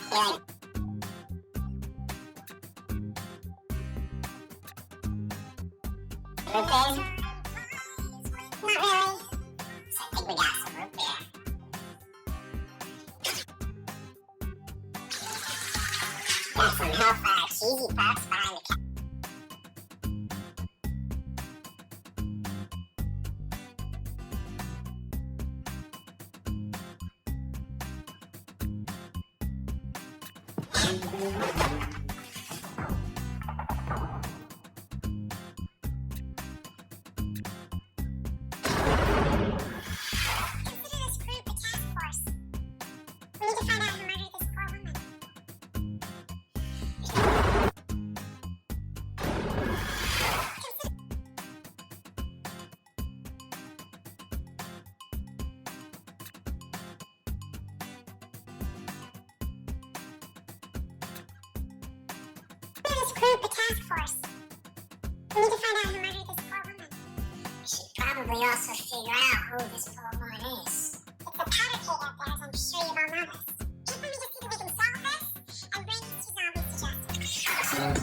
Like, root page? Not really. So I think we got some root there. Got some hellfire cheesy puffs behind the counter. Group the task force. We need to find out who murdered this poor woman. We should probably also figure out who this poor woman is. It's a powder keg out there, as I'm sure you've all noticed. Can't we just see if we can solve this and bring these two zombies to justice?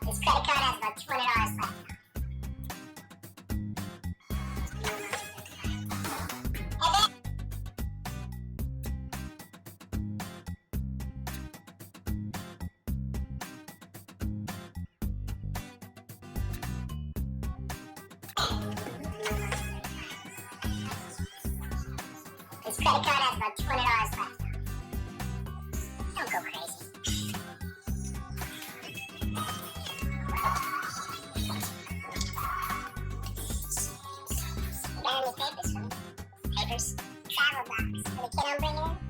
This credit card has about $200 left. This credit card has about $200 left. Don't go crazy. Got any papers for me? Papers? Travel docs. For the kid I'm bringing in?